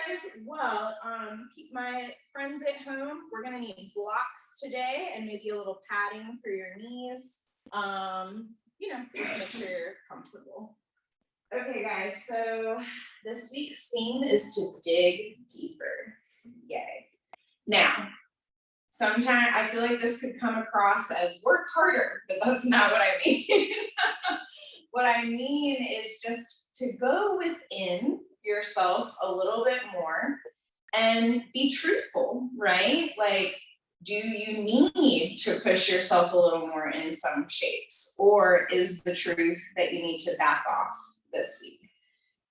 guys. Well, keep my friends at home. We're gonna need blocks today and maybe a little padding for your knees. Just make sure you're comfortable. Okay, guys, so this week's theme is to dig deeper. Yay. Now, sometimes I feel like this could come across as work harder, but that's not what I mean. What I mean is just to go within yourself a little bit more and be truthful, right? Like, do you need to push yourself a little more in some shapes, or is the truth that you need to back off this week?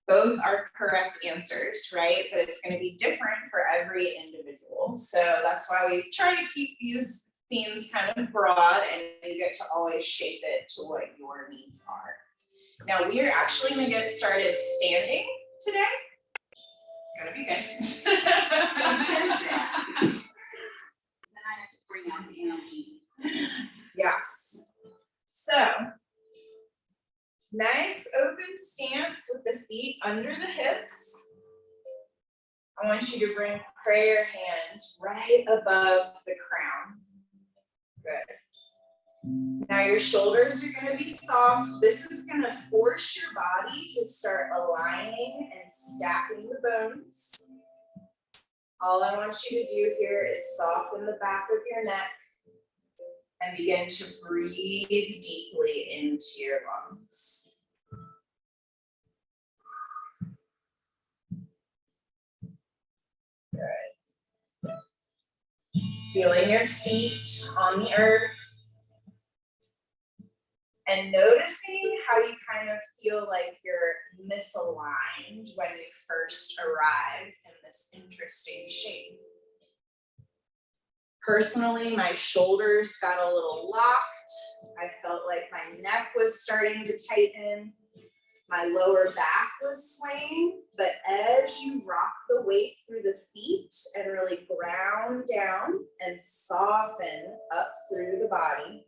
Both are correct answers, right? But it's going to be different for every individual. So that's why we try to keep these themes kind of broad, and you get to always shape it to what your needs are. Now we are actually going to get started standing today. It's going to be good. Then I have to bring out the energy. Yes. So, nice open stance with the feet under the hips. I want you to bring prayer hands right above the crown. Good. Now your shoulders are going to be soft. This is going to force your body to start aligning and stacking the bones. All I want you to do here is soften the back of your neck and begin to breathe deeply into your lungs. Good. Feeling your feet on the earth and noticing how you kind of feel like you're misaligned when you first arrive in this interesting shape. Personally, my shoulders got a little locked. I felt like my neck was starting to tighten. My lower back was swaying, but as you rock the weight through the feet and really ground down and soften up through the body,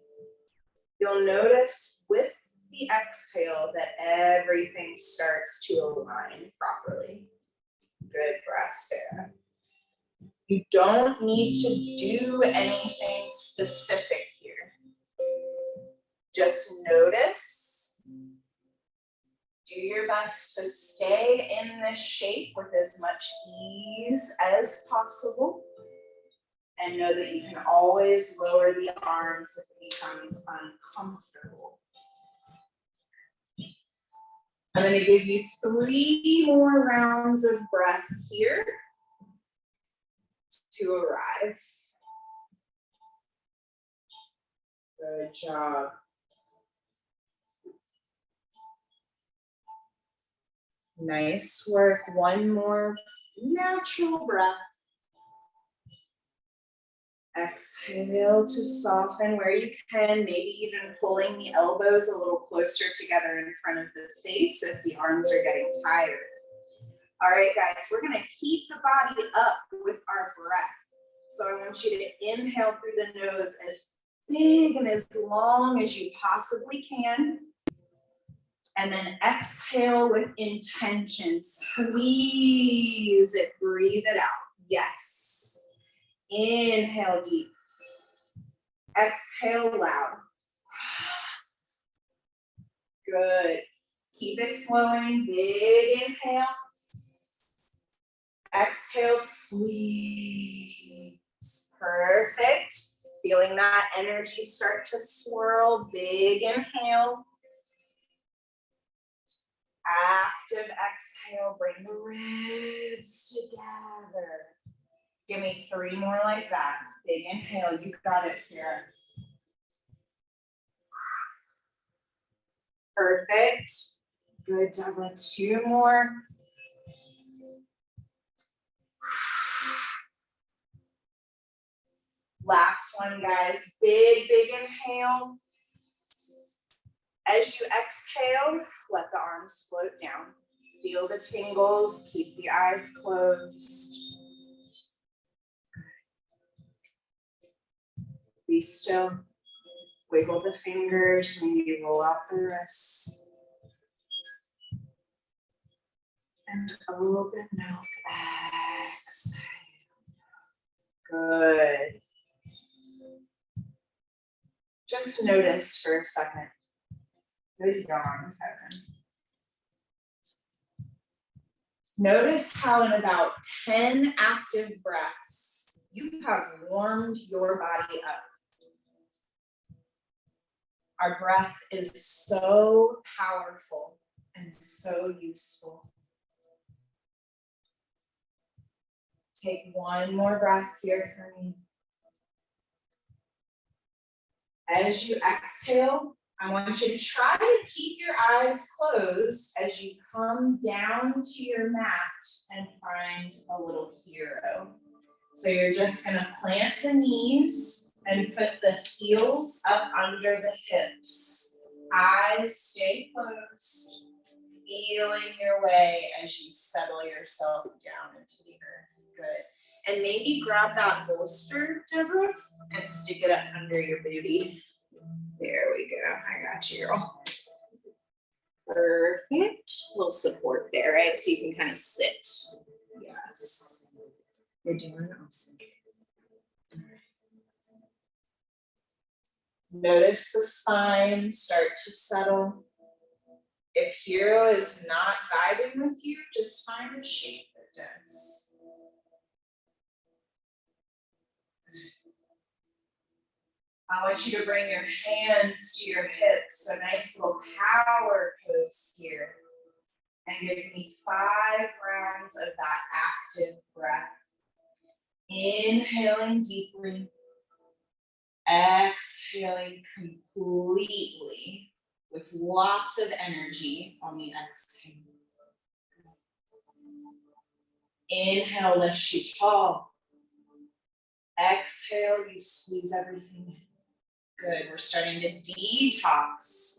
you'll notice with the exhale that everything starts to align properly. Good breath, Sarah. You don't need to do anything specific here. Just notice. Do your best to stay in this shape with as much ease as possible. And know that you can always lower the arms if it becomes uncomfortable. I'm going to give you 3 more rounds of breath here to arrive. Good job. Nice work. One more natural breath. Exhale to soften where you can, maybe even pulling the elbows a little closer together in front of the face if the arms are getting tired. All right, guys, we're going to heat the body up with our breath. So I want you to inhale through the nose as big and as long as you possibly can. And then exhale with intention. Squeeze it, breathe it out. Yes. Inhale deep. Exhale loud. Good. Keep it flowing. Big inhale. Exhale, squeeze. Perfect. Feeling that energy start to swirl. Big inhale. Active exhale. Bring the ribs together. Give me 3 more like that. Big inhale. You got it, Sarah. Perfect. Good, Deborah. 2 more. Last one, guys. Big, big inhale. As you exhale, let the arms float down. Feel the tingles. Keep the eyes closed. Be still. Wiggle the fingers, maybe roll out the wrists. And open mouth. exhale. Good. Just notice for a second. Good yawn, Kevin. Notice how in about 10 active breaths, you have warmed your body up. Our breath is so powerful and so useful. Take one more breath here for me. As you exhale, I want you to try to keep your eyes closed as you come down to your mat and find a little hero. So you're just gonna plant the knees and put the heels up under the hips. Eyes stay closed, feeling your way as you settle yourself down into the earth. Good. And maybe grab that bolster, Deborah, and stick it up under your booty. There we go. I got you, girl. Perfect. A little support there, right? So you can kind of sit. Yes. You're doing awesome. Notice the spine start to settle. If hero is not vibing with you, just find a shape that does. I want you to bring your hands to your hips, a nice little power pose here. And give me 5 rounds of that active breath. Inhaling deeply, exhaling completely with lots of energy on the exhale. Inhale, lift you tall. Exhale, you squeeze everything in. Good, we're starting to detox.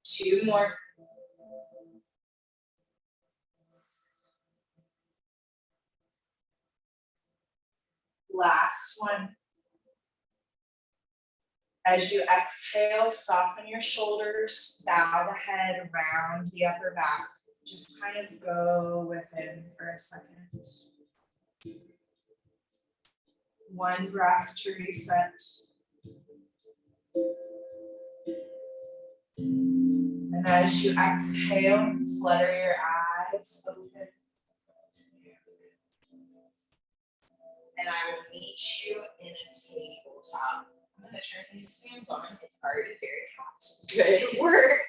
Two more. Last one. As you exhale, soften your shoulders, bow the head around the upper back. Just kind of go within for a second. One breath to reset. And as you exhale, flutter your eyes open. And I will meet you in a tabletop. I'm going to turn these fans on. It's already very hot. Good work.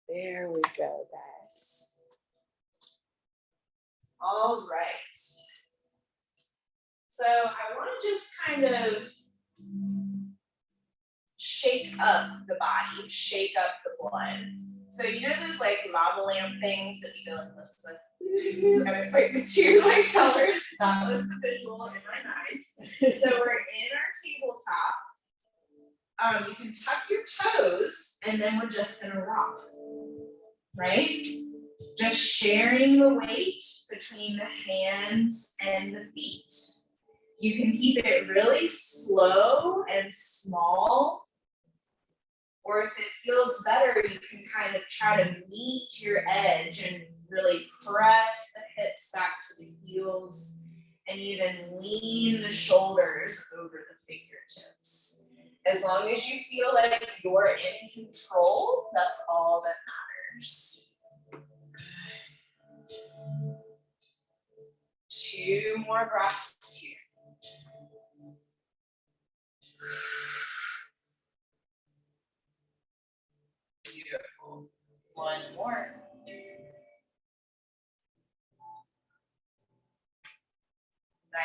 There we go, guys. All right. So I want to just kind of shake up the body, shake up the blood. So you know those like lava lamp things that you go like this with? And it's like the 2 light colors. That was the visual in my mind. So we're in our tabletop. You can tuck your toes and then we're just gonna rock, right? Just sharing the weight between the hands and the feet. You can keep it really slow and small. Or if it feels better, you can kind of try to meet your edge and really press the hips back to the heels and even lean the shoulders over the fingertips. As long as you feel like you're in control, that's all that matters. 2 more breaths here. Beautiful. 1 more.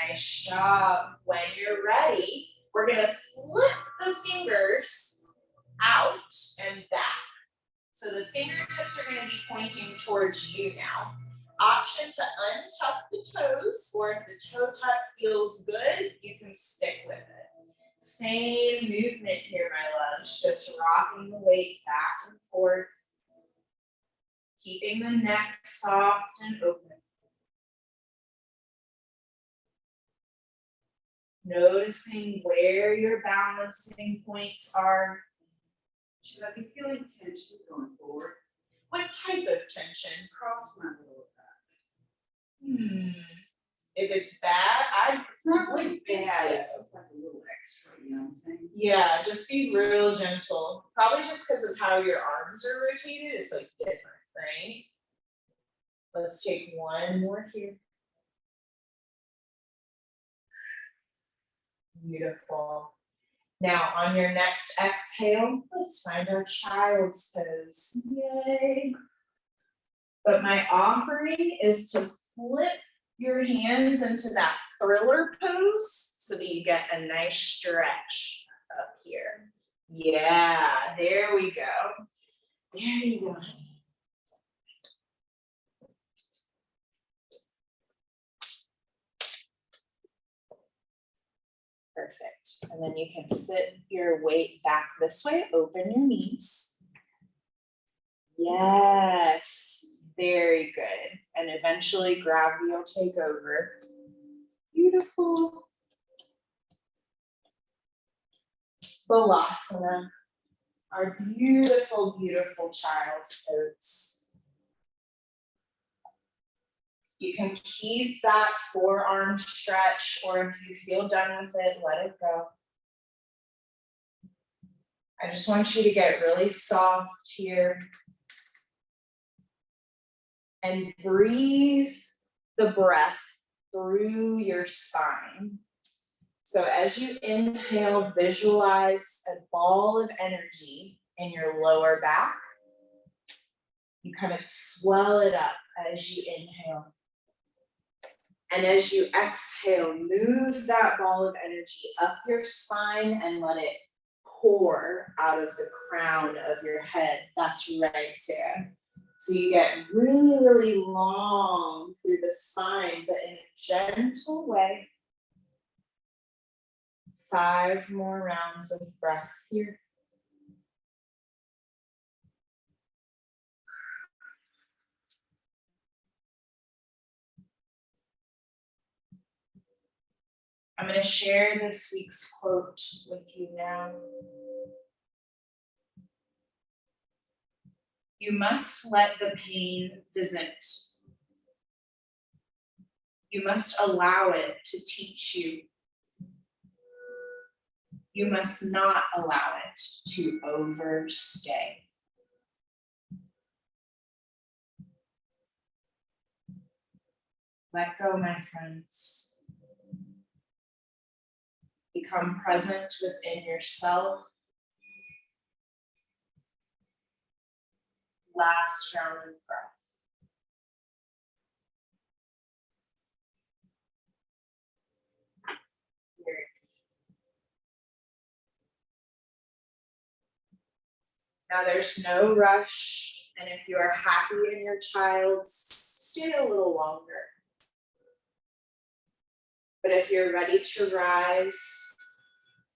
Nice job. When you're ready, we're going to flip the fingers out and back. So the fingertips are going to be pointing towards you now. Option to untuck the toes, or if the toe tuck feels good, you can stick with it. Same movement here, my loves, just rocking the weight back and forth, keeping the neck soft and open. Noticing where your balancing points are. Should I be feeling tension going forward? What type of tension? Across my lower back. If it's bad, It's not really would think bad, so. it's just like a little extra, you know what I'm saying? Yeah, just be real gentle. Probably just because of how your arms are rotated, it's like different, right? Let's take one more here. Beautiful. Now on your next exhale, let's find our child's pose. Yay. But my offering is to flip your hands into that thriller pose so that you get a nice stretch up here. Yeah, there we go. There you go. Perfect. And then you can sit your weight back this way, open your knees. Yes, very good. And eventually gravity will take over. Beautiful. Balasana, our beautiful, beautiful child's pose. You can keep that forearm stretch, or if you feel done with it, let it go. I just want you to get really soft here. And breathe the breath through your spine. So as you inhale, visualize a ball of energy in your lower back. You kind of swell it up as you inhale. And as you exhale, move that ball of energy up your spine and let it pour out of the crown of your head. That's right, Sarah. So you get really, really long through the spine, but in a gentle way. 5 more rounds of breath here. I'm going to share this week's quote with you now. You must let the pain visit. You must allow it to teach you. You must not allow it to overstay. Let go, my friends. Become present within yourself. Last round of breath. Now there's no rush, and if you are happy in your child, stay a little longer. But if you're ready to rise,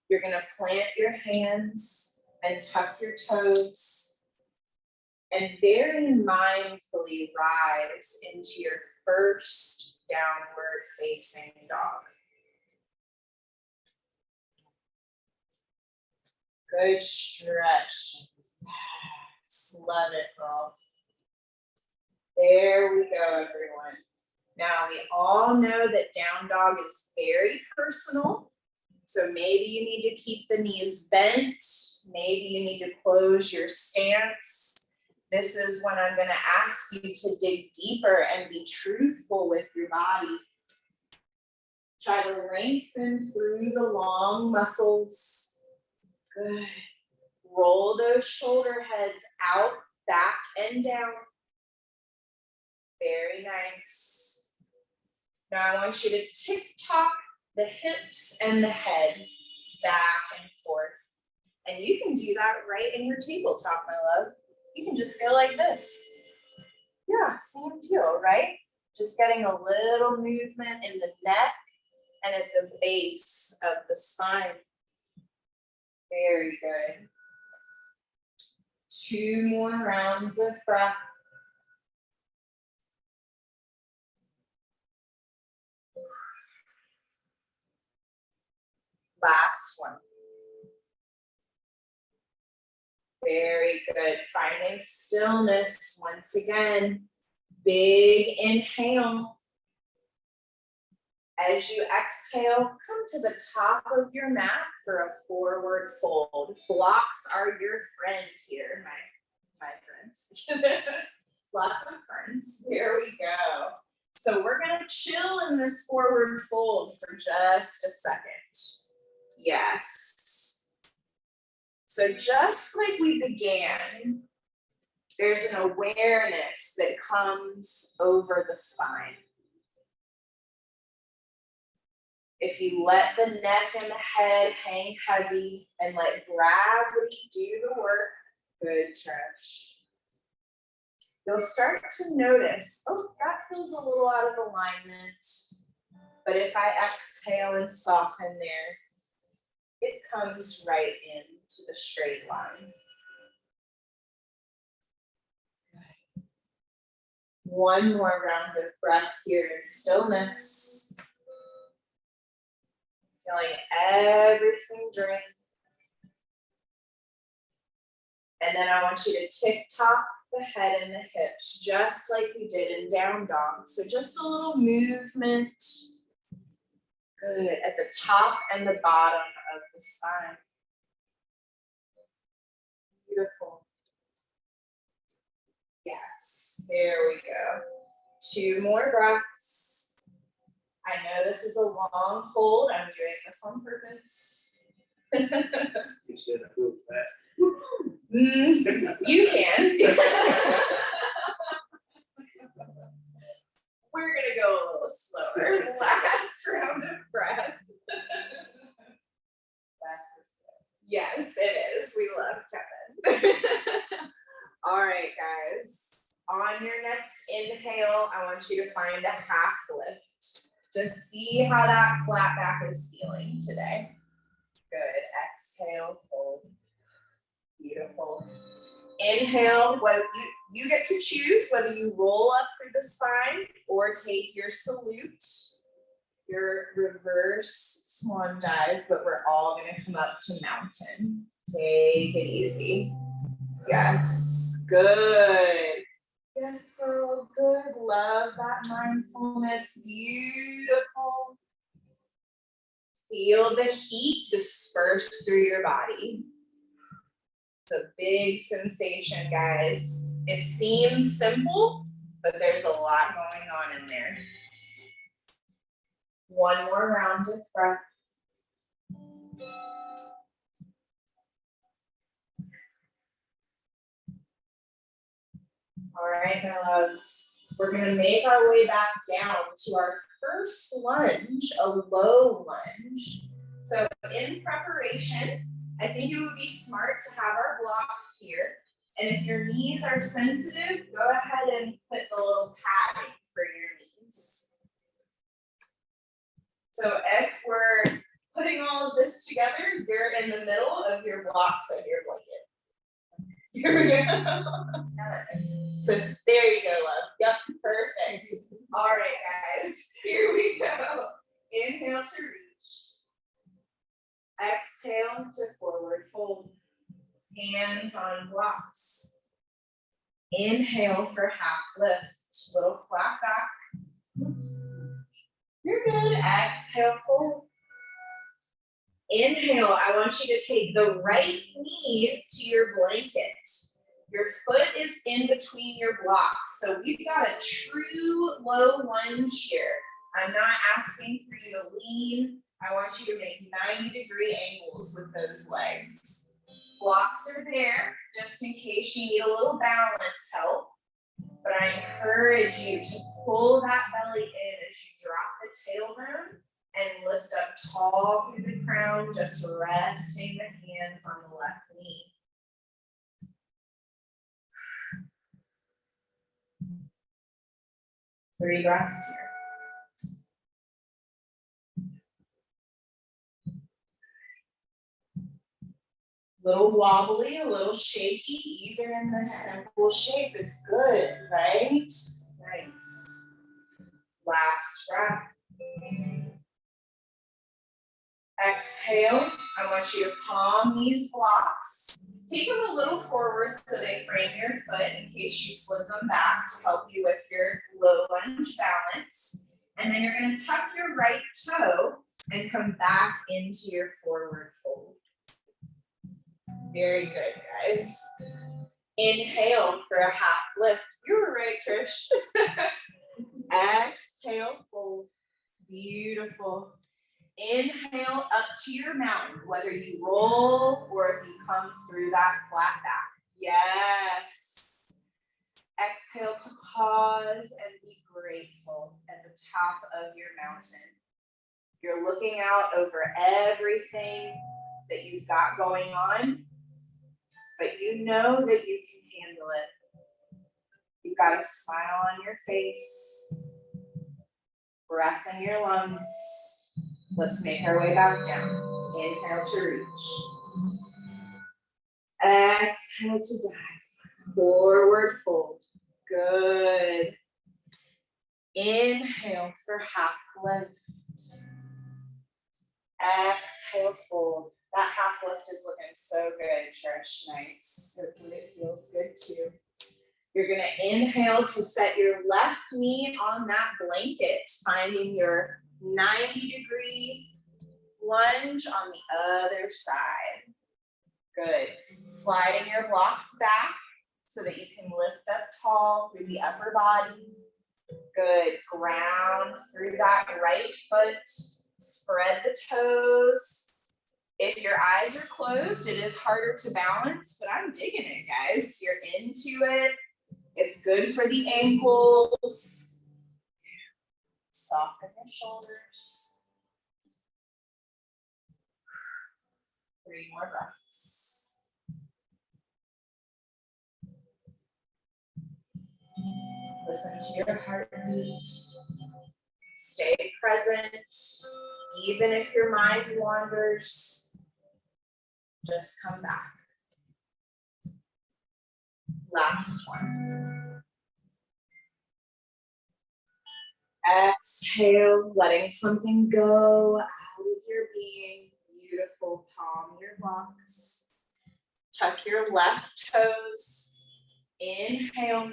you're gonna plant your hands and tuck your toes and very mindfully rise into your first downward facing dog. Good stretch. Love it, girl. There we go, everyone. Now we all know that down dog is very personal. So maybe you need to keep the knees bent. Maybe you need to close your stance. This is when I'm going to ask you to dig deeper and be truthful with your body. Try to lengthen through the long muscles. Good. Roll those shoulder heads out, back and down. Very nice. Now I want you to tick-tock the hips and the head back and forth. And you can do that right in your tabletop, my love. You can just go like this. Yeah, same deal, right? Just getting a little movement in the neck and at the base of the spine. Very good. 2 more rounds of breath. Last one. Very good. Finding stillness once again. Big inhale. As you exhale, come to the top of your mat for a forward fold. Blocks are your friend here, my friends. Lots of friends. Here we go. So we're gonna chill in this forward fold for just a second. Yes. So just like we began, there's an awareness that comes over the spine. If you let the neck and the head hang heavy and let gravity do the work, good, Trish. You'll start to notice, oh, that feels a little out of alignment. But if I exhale and soften there, it comes right into the straight line. One more round of breath here in stillness. Feeling everything drain. And then I want you to tick-tock the head and the hips, just like we did in down dog. So just a little movement. Good, at the top and the bottom of the spine. Beautiful. Yes, there we go. 2 more breaths. I know this is a long hold. I'm doing this on purpose. You should approve that. You can. We're gonna go a little slower. Last round of breath. Yes, it is. We love Kevin. All right, guys. On your next inhale, I want you to find a half lift. Just see how that flat back is feeling today. Good. Exhale, hold. Beautiful. Inhale, whether you get to choose whether you roll up through the spine or take your salute, your reverse swan dive, but we're all gonna come up to mountain. Take it easy. Yes, good. Yes, girl, good. Love that mindfulness. Beautiful. Feel the heat disperse through your body. It's a big sensation, guys. It seems simple, but there's a lot going on in there. One more round of breath. All right, my loves, we're gonna make our way back down to our first lunge, a low lunge. So in preparation, I think it would be smart to have our blocks here. And if your knees are sensitive, go ahead and put the little padding for your knees. So if we're putting all of this together, you're in the middle of your blocks of your blanket. Here we go. So there you go, love. Yep, perfect. All right, guys, here we go. Inhale to reach. Exhale to forward fold. Hands on blocks. Inhale for half lift. Little flat back. You're good. Exhale, fold. Inhale, I want you to take the right knee to your blanket. Your foot is in between your blocks. So we've got a true low lunge here. I'm not asking for you to lean. I want you to make 90-degree angles with those legs. Blocks are there just in case you need a little balance help. But I encourage you to pull that belly in as you drop the tailbone and lift up tall through the crown, just resting the hands on the left knee. Three breaths here. Little wobbly, a little shaky, even in this simple shape, it's good, right? Nice. Last breath. Exhale, I want you to palm these blocks Take them a little forward so they frame your foot in case you slip them back to help you with your low lunge balance. And then you're going to tuck your right toe and come back into your forward fold. Very good, guys. Inhale for a half lift. You were right, Trish. Exhale, fold. Beautiful. Inhale up to your mountain, whether you roll or if you come through that flat back. Yes. Exhale to pause and be grateful at the top of your mountain. You're looking out over everything that you've got going on, but you know that you can handle it. You've got a smile on your face, breath in your lungs. Let's make our way back down. Inhale to reach. Exhale to dive. Forward fold. Good. Inhale for half lift. Exhale, fold. That half lift is looking so good, Trish. Nice. Hopefully it feels good too. You're going to inhale to set your left knee on that blanket, finding your 90-degree lunge on the other side. Good. Sliding your blocks back so that you can lift up tall through the upper body. Good. Ground through that right foot. Spread the toes. If your eyes are closed, it is harder to balance, but I'm digging it, guys. You're into it. It's good for the ankles. Soften your shoulders. 3 more breaths. Listen to your heartbeat. Stay present, even if your mind wanders. Just come back. Last one. Exhale, letting something go out of your being. Beautiful. Palm your blocks. Tuck your left toes. Inhale.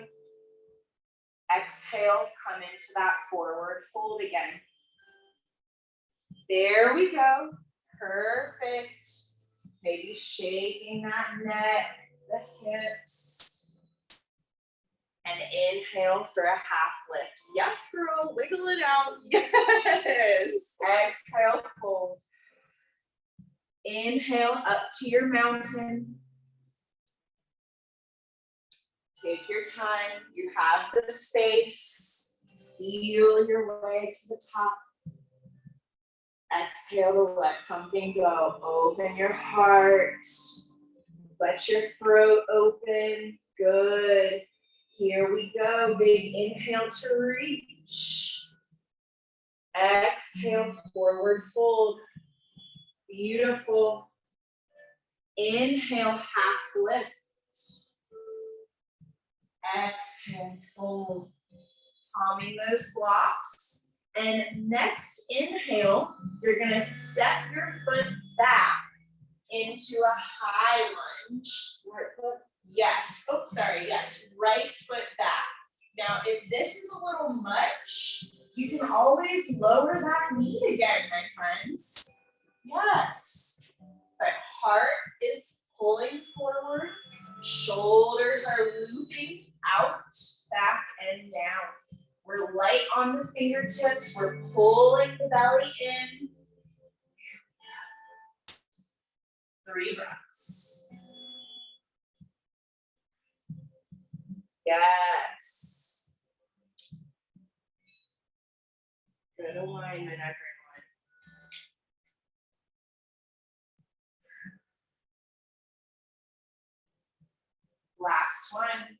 Exhale, come into that forward fold again. There we go. Perfect. Maybe shaking that neck, the hips. And inhale for a half lift. Yes, girl, wiggle it out. Yes. Exhale, fold. Inhale up to your mountain. Take your time. You have the space. Feel your way to the top. Exhale to let something go. Open your heart. Let your throat open. Good. Here we go. Big inhale to reach. Exhale, forward fold. Beautiful. Inhale, half lift. Exhale, fold. Palming those blocks. And next inhale, you're going to step your foot back into a high lunge. Right foot? Yes. Oh, sorry. Yes. Right foot back. Now, if this is a little much, you can always lower that knee again, my friends. Yes. But heart is pulling forward. Shoulders are looping out, back, and down. We're light on the fingertips. We're pulling the belly in. 3 breaths. Yes. Good alignment, everyone. Last one.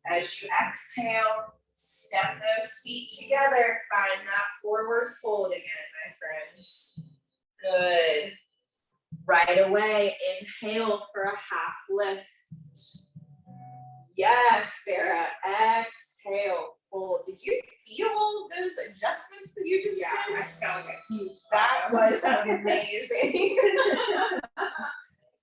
As you exhale, step those feet together. Find that forward fold again, my friends. Good. Right away, inhale for a half lift. Yes, Sarah. Exhale, fold. Did you feel those adjustments that you just Yeah, did? I just got like a huge. That pop up. was amazing.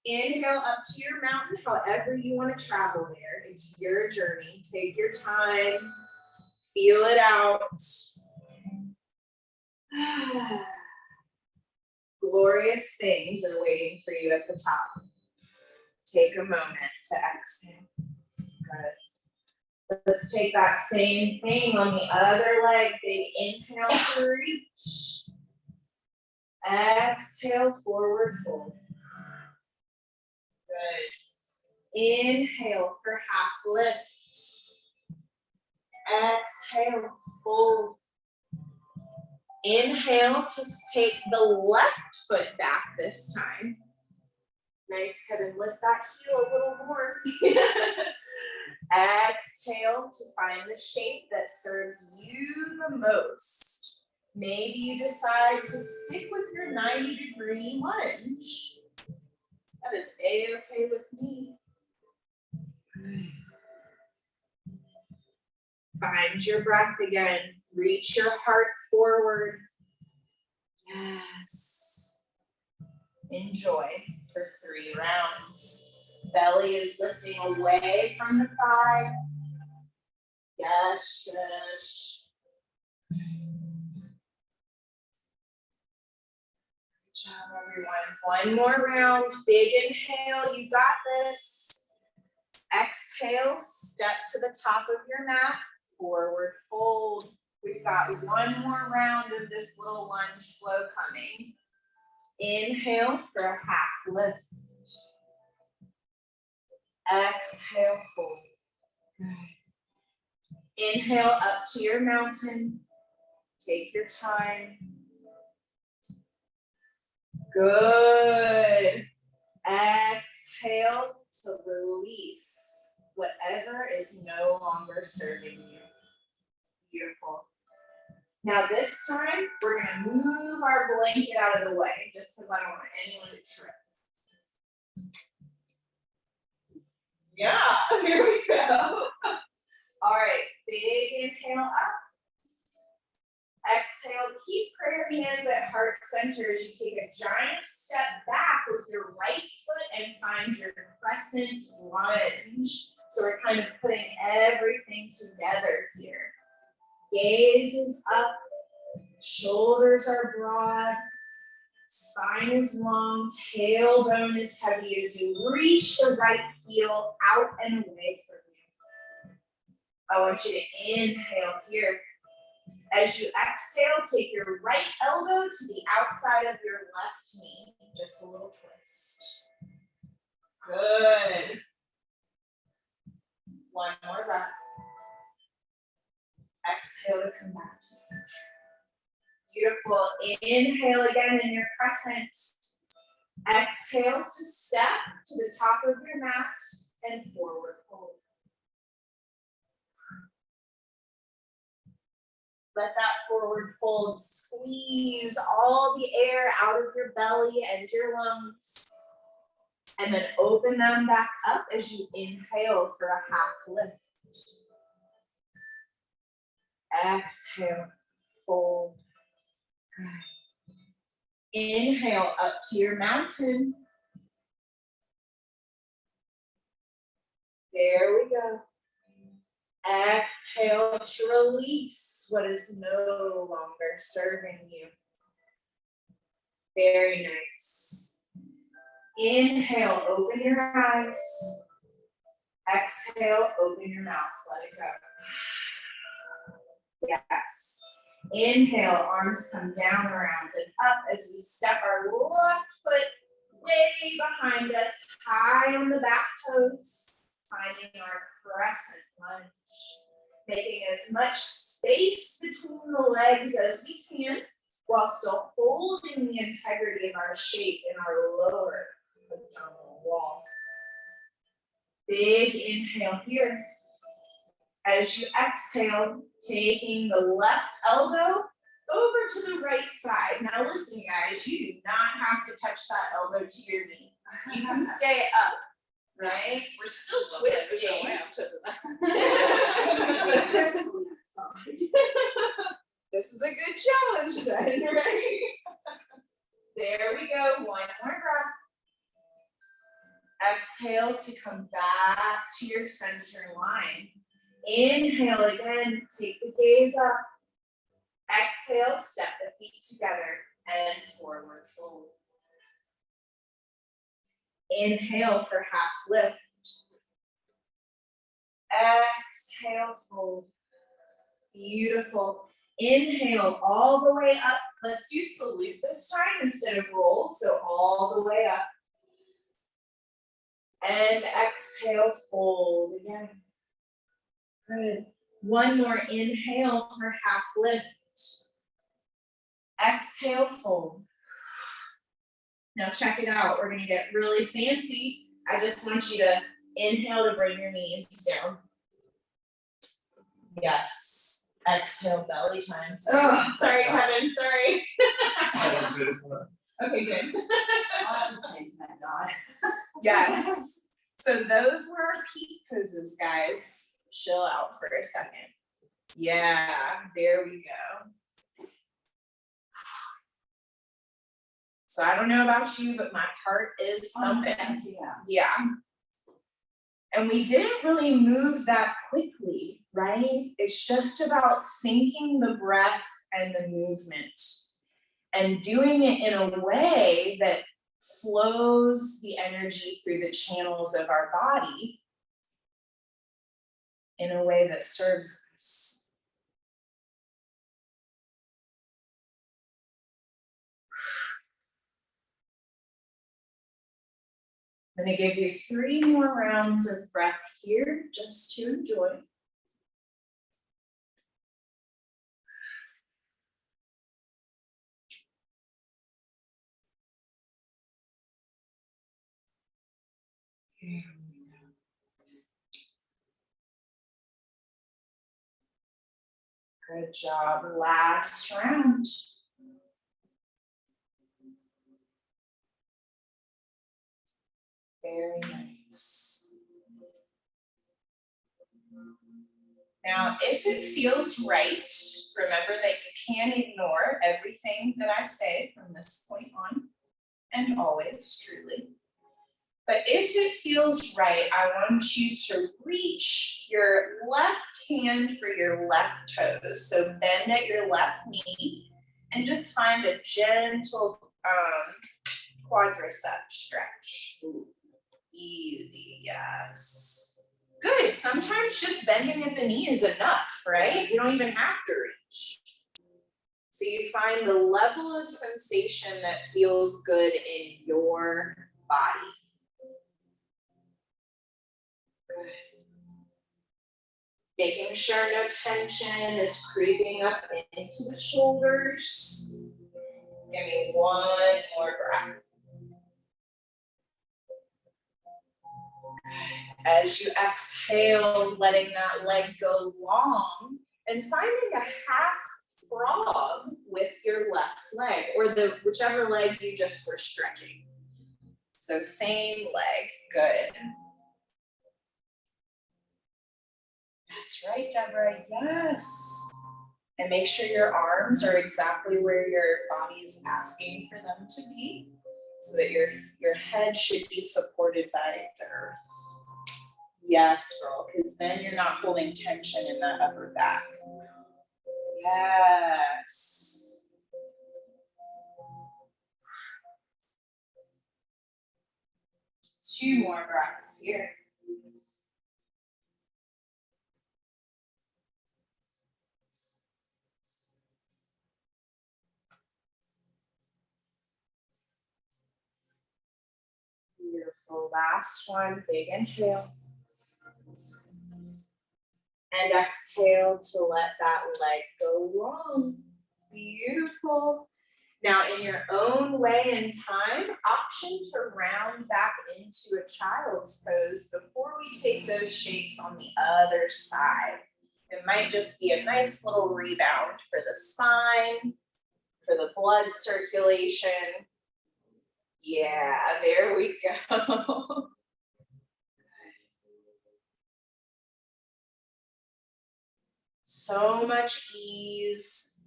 Inhale up to your mountain, however you want to travel there. It's your journey. Take your time. Feel it out. Glorious things are waiting for you at the top. Take a moment to exhale. Good. Let's take that same thing on the other leg. Big inhale to reach. Exhale, forward fold. Good. Inhale for half lift. Exhale, fold. Inhale to take the left foot back this time. Nice, Kevin, lift that heel a little more. Exhale to find the shape that serves you the most. Maybe you decide to stick with your 90-degree lunge. That is A-okay with me. Find your breath again. Reach your heart forward. Yes. Enjoy for 3 rounds. Belly is lifting away from the thigh. Yes, yes. Good job, everyone. 1 more round. Big inhale. You got this. Exhale. Step to the top of your mat. Forward fold. We've got 1 more round of this little lunge flow coming. Inhale for a half lift. Exhale, fold. Good. Inhale up to your mountain. Take your time. Good. Exhale to release whatever is no longer serving you. Beautiful. Now this time, we're gonna move our blanket out of the way, just because I don't want anyone to trip. Yeah, here we go. All right, big inhale up. Exhale, keep prayer hands at heart center as you take a giant step back with your right foot and find your crescent lunge. So we're kind of putting everything together here. Gaze is up, shoulders are broad, spine is long, tailbone is heavy as you reach the right heel out and away from you. I want you to inhale here. As you exhale, take your right elbow to the outside of your left knee. Just a little twist. Good. 1 more breath. Exhale to come back to center. Beautiful. Inhale again in your crescent. Exhale to step to the top of your mat and forward fold. Let that forward fold squeeze all the air out of your belly and your lungs. And then open them back up as you inhale for a half lift. Exhale, fold. Inhale up to your mountain. There we go. Exhale to release what is no longer serving you. Very nice. Inhale, open your eyes. Exhale, open your mouth, let it go. Yes. Inhale, arms come down, around, and up as we step our left foot way behind us, high on the back toes, finding our crescent lunge. Making as much space between the legs as we can, while still holding the integrity of our shape in our lower abdominal wall. Big inhale here. As you exhale, taking the left elbow over to the right side. Now listen, guys, you do not have to touch that elbow to your knee. You can stay up, right? We're still twisting. This is a good challenge then, right? There we go, one more breath. Exhale to come back to your center line. Inhale again, take the gaze up. Exhale, step the feet together and forward fold. Inhale for half lift. Exhale, fold. Beautiful. Inhale all the way up. Let's do salute this time instead of roll. So all the way up. And exhale, fold again. Good. One more inhale for half lift. Exhale, fold. Now check it out. We're going to get really fancy. I just want you to inhale to bring your knees down. Yes. Exhale, belly time. Ugh. Sorry, Kevin. Sorry. Okay, good. Yes. So those were our peak poses, guys. Chill out for a second. Yeah, there we go. So I don't know about you, but my heart is thumping. Yeah. And we didn't really move that quickly, right? It's just about syncing the breath and the movement and doing it in a way that flows the energy through the channels of our body in a way that serves us. I'm going to give you 3 more rounds of breath here just to enjoy. Here we go. Good job. Last round. Very nice. Now, if it feels right, remember that you can ignore everything that I say from this point on, and always, truly. But if it feels right, I want you to reach your left hand for your left toes. So bend at your left knee and just find a gentle quadricep stretch. Easy, yes. Good, sometimes just bending at the knee is enough, right? You don't even have to reach. So you find the level of sensation that feels good in your body. Good. Making sure no tension is creeping up into the shoulders. Give me one more breath. As you exhale, letting that leg go long and finding a half frog with your left leg or whichever leg you just were stretching. So same leg, good. That's right, Deborah, yes. And make sure your arms are exactly where your body is asking for them to be so that your head should be supported by the earth. Yes, girl, because then you're not holding tension in that upper back. Yes. Two more breaths here. Beautiful. Last one, big inhale. And exhale to let that leg go long. Beautiful. Now, in your own way and time, option to round back into a child's pose before we take those shapes on the other side. It might just be a nice little rebound for the spine, for the blood circulation. Yeah, there we go. So much ease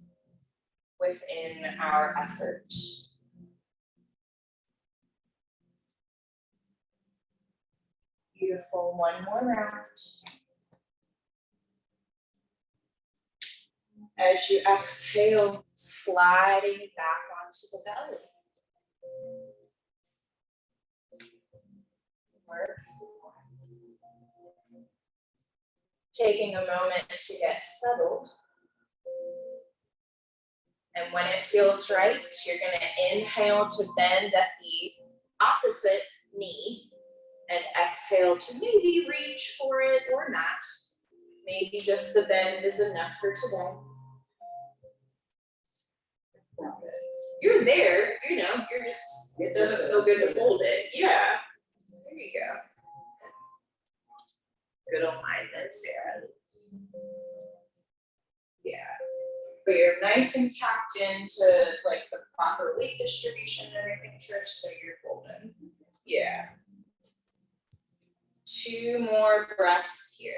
within our effort. Beautiful, one more round. As you exhale, sliding back onto the belly. Work. Taking a moment to get settled. And when it feels right, you're going to inhale to bend at the opposite knee and exhale to maybe reach for it or not. Maybe just the bend is enough for today. You're there, you know, you're just, it doesn't feel good to hold it. Yeah, there you go. Good alignment, Sarah. Yeah, but you're nice and tapped into like the proper weight distribution and everything, Trish, so you're golden. Yeah. 2 more breaths here.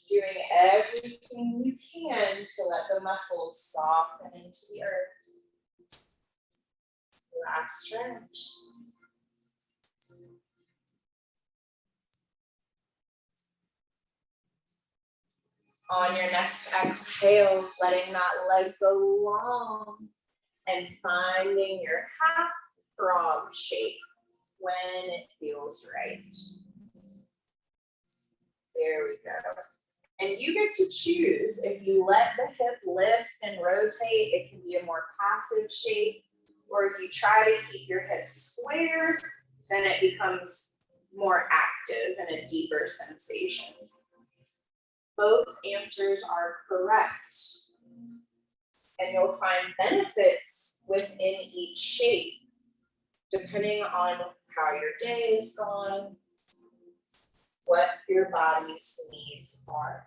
Doing everything you can to let the muscles soften into the earth. Last stretch. On your next exhale, letting that leg go long and finding your half frog shape when it feels right. There we go. And you get to choose if you let the hip lift and rotate, it can be a more passive shape, or if you try to keep your hips square, then it becomes more active and a deeper sensation. Both answers are correct. And you'll find benefits within each shape, depending on how your day is gone, what your body's needs are.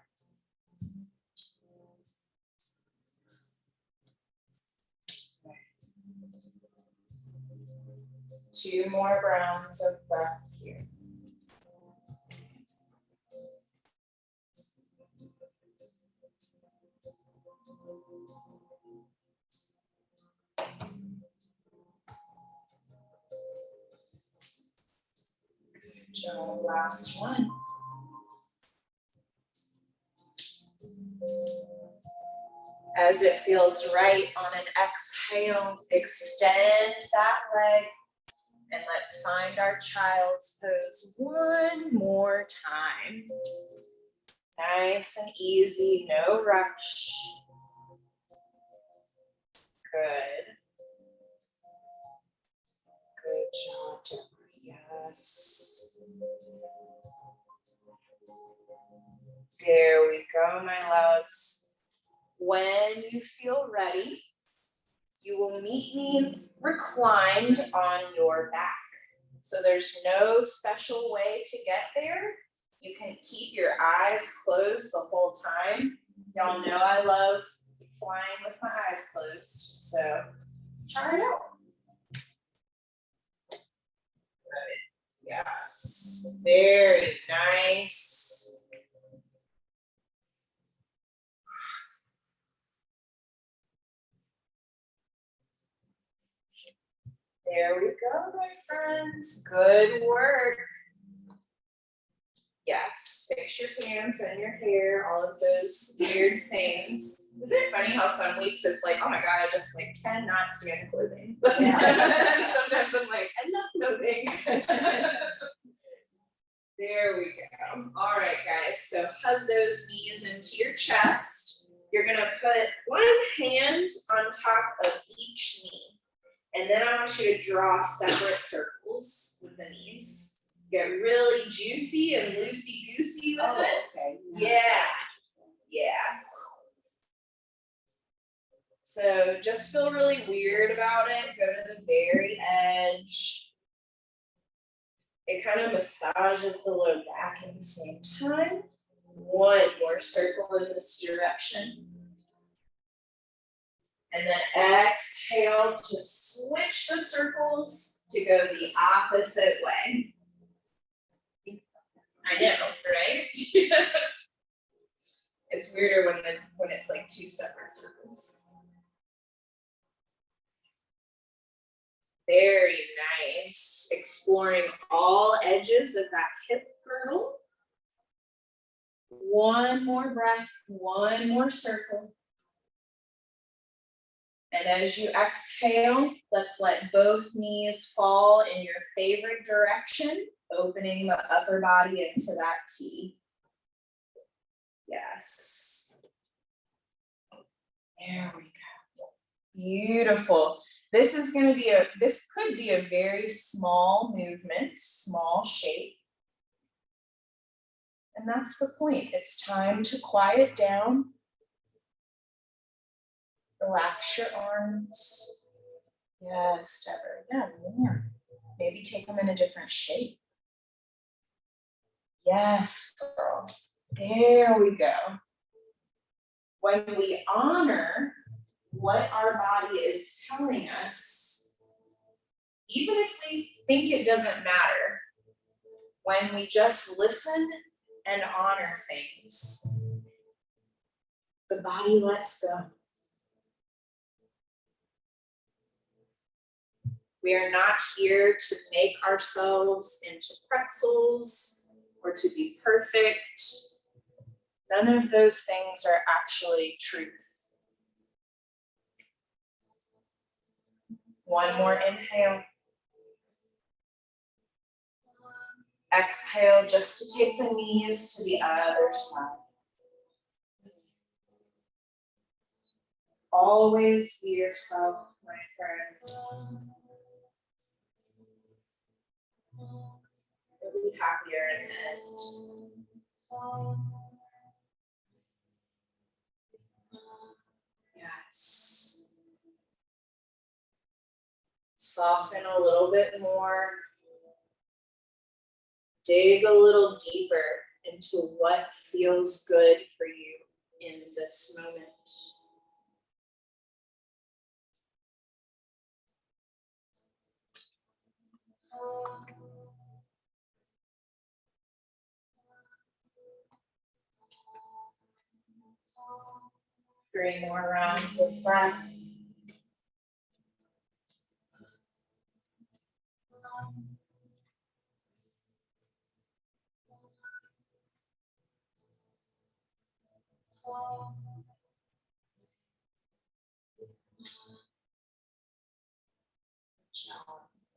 Two more rounds of breath here. Good job, last one. As it feels right on an exhale, extend that leg. And let's find our child's pose one more time. Nice and easy, no rush. Good. Good job, Deborah. Yes. There we go, my loves. When you feel ready, you will meet me reclined on your back. So there's no special way to get there. You can keep your eyes closed the whole time. Y'all know I love flying with my eyes closed, so try it out. Good. Yes, very nice. There we go, my friends. Good work. Yes, fix your pants and your hair, all of those weird things. Isn't it funny how some weeks it's like, oh my God, I just like cannot stand clothing. Yeah. Sometimes I'm like, enough clothing. There we go. All right, guys. So hug those knees into your chest. You're gonna put one hand on top of each knee. And then I want you to draw separate circles with the knees. Get really juicy and loosey-goosey with it. Okay. Yeah, yeah. So just feel really weird about it. Go to the very edge. It kind of massages the low back at the same time. One more circle in this direction. And then exhale to switch the circles to go the opposite way. I know, right? It's weirder when it's like two separate circles. Very nice. Exploring all edges of that hip girdle. One more breath, one more circle. And as you exhale, let's let both knees fall in your favorite direction, opening the upper body into that T. Yes. There we go. Beautiful. This could be a very small movement, small shape. And that's the point. It's time to quiet down. Relax your arms. Yes, Deborah. Yeah, more. Maybe take them in a different shape. Yes, girl. There we go. When we honor what our body is telling us, even if we think it doesn't matter, when we just listen and honor things, the body lets go. We are not here to make ourselves into pretzels or to be perfect. None of those things are actually truth. One more inhale. Exhale just to take the knees to the other side. Always be yourself, my friends. You'll be happier in the end. Yes. Soften a little bit more. Dig a little deeper into what feels good for you in this moment. 3 more rounds of breath.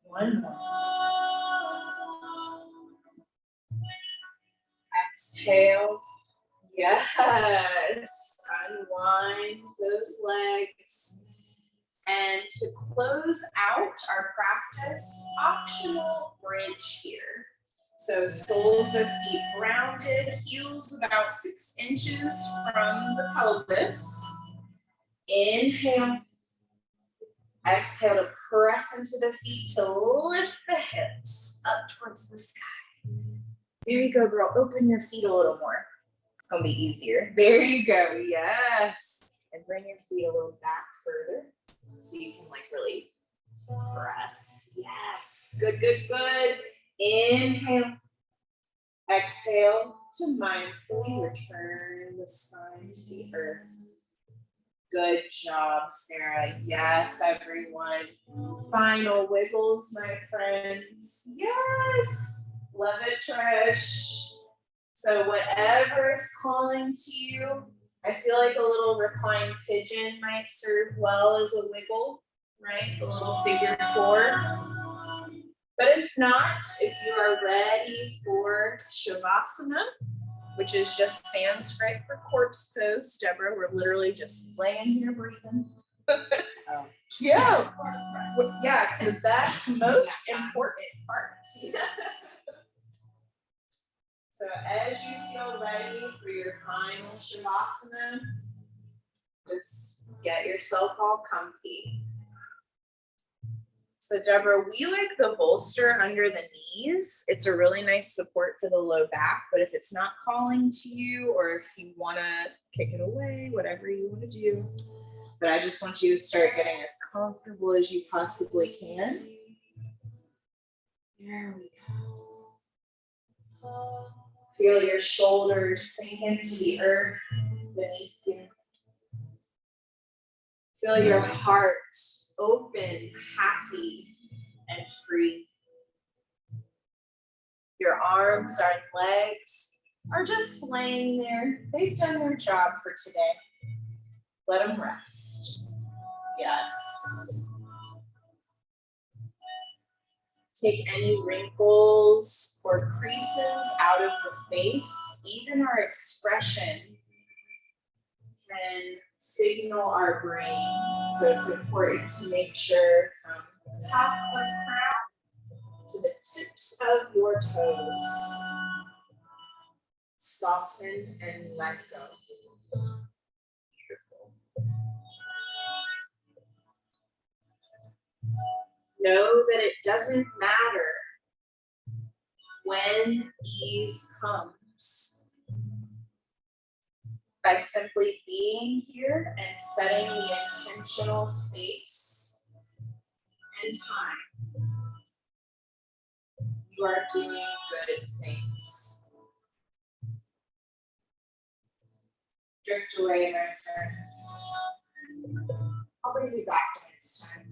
One more. Exhale. Yes. Unwind those legs. And to close out our practice, optional bridge here. So soles of feet grounded, heels about 6 inches from the pelvis. Inhale. Exhale to press into the feet to lift the hips up towards the sky. There you go, girl. Open your feet a little more. It's gonna be easier. There you go. Yes. And bring your feet a little back further so you can like really press. Yes. Good, good, good. Inhale. Exhale to mindfully return the spine to the earth. Good job, Sarah. Yes, everyone. Final wiggles, my friends. Yes. Love it, Trish. So whatever is calling to you, I feel like a little reclined pigeon might serve well as a wiggle, right? The little figure 4. But if not, if you are ready for Shavasana, which is just Sanskrit for corpse pose, Deborah, we're literally just laying here breathing. Oh. Yeah. Yeah, it's the best, most important part. So as you feel ready for your final Shavasana, just get yourself all comfy. So Deborah, we like the bolster under the knees. It's a really nice support for the low back, but if it's not calling to you or if you want to kick it away, whatever you want to do. But I just want you to start getting as comfortable as you possibly can. There we go. Feel your shoulders sink into the earth beneath you. Feel your heart open, happy, and free. Your arms and legs are just laying there. They've done their job for today. Let them rest. Yes. Take any wrinkles or creases out of the face. Even our expression can signal our brain. So it's important to make sure from the top of the crown to the tips of your toes, soften and let go. Beautiful. Know that it doesn't matter when ease comes. By simply being here and setting the intentional space and time, you are doing good things. Drift away, my friends. I'll bring you back next time.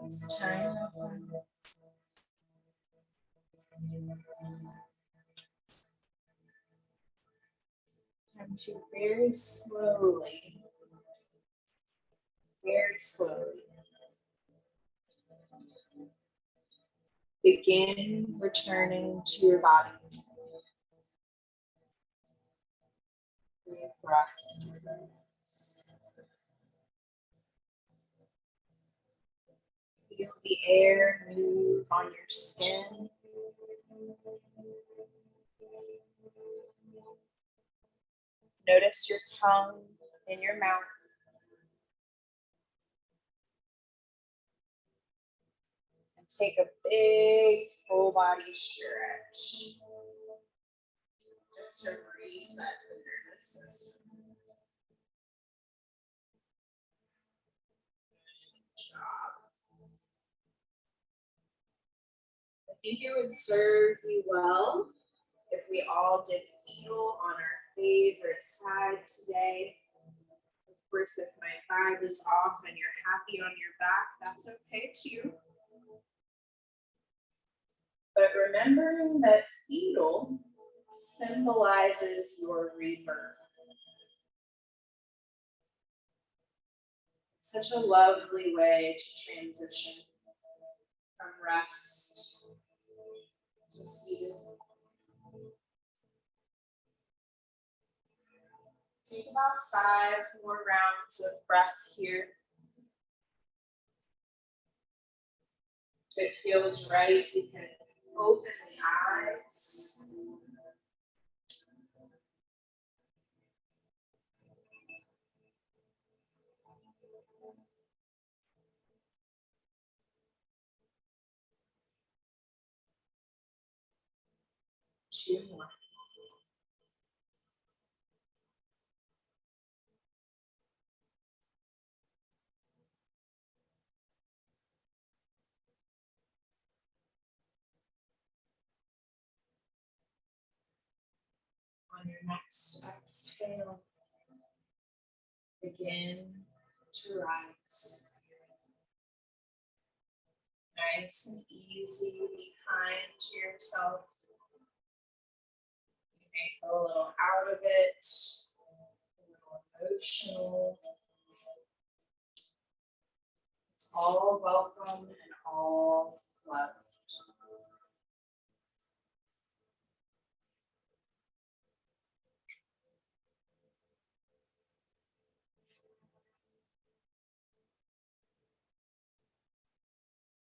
It's time, my friends. Time to very slowly begin returning to your body. Breathe breaths. Feel the air move on your skin. Notice your tongue in your mouth. And take a big full body stretch. Just to reset the nervous system. Good job. I think it would serve you well if we all did fetal on our favorite side today. Of course, if my vibe is off and you're happy on your back, that's okay too. But remembering that fetal symbolizes your rebirth. Such a lovely way to transition from rest to seated. Take about 5 more rounds of breath here. If it feels right, you can open the eyes. Two more. On your next exhale, begin to rise. Nice and easy, be kind to yourself. You may feel a little out of it, a little emotional. It's all welcome and all loved.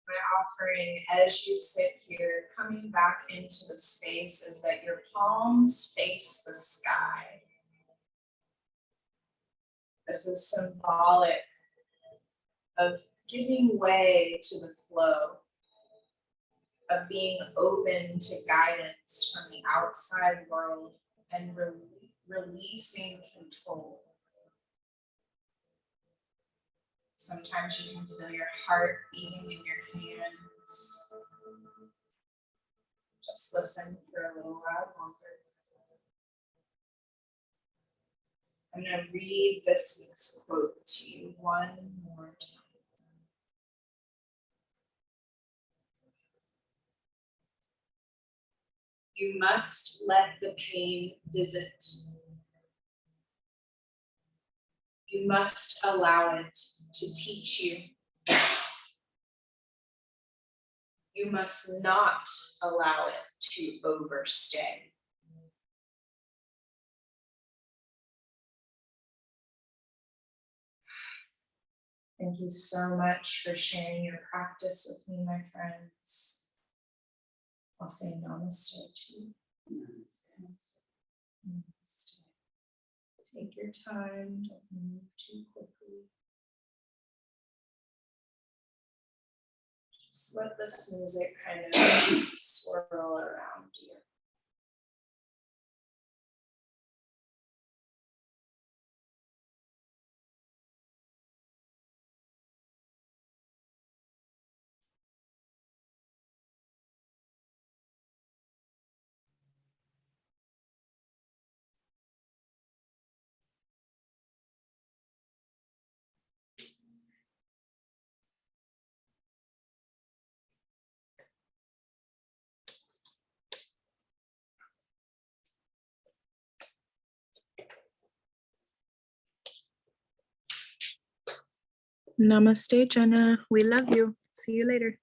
My offering as you sit here, coming back into the space, is that your palms face the sky. This is symbolic of giving way to the flow, of being open to guidance from the outside world and releasing control. Sometimes you can feel your heart beating in your hands. Just listen for a little while longer. I'm going to read this week's quote to you one more time. You must let the pain visit. You must allow it to teach you. You must not allow it to overstay. Thank you so much for sharing your practice with me, my friends. I'll say namaste to you. Namaste. Take your time, don't move too quickly. Just let this music kind of swirl around you. Namaste, Jenna. We love you. See you later.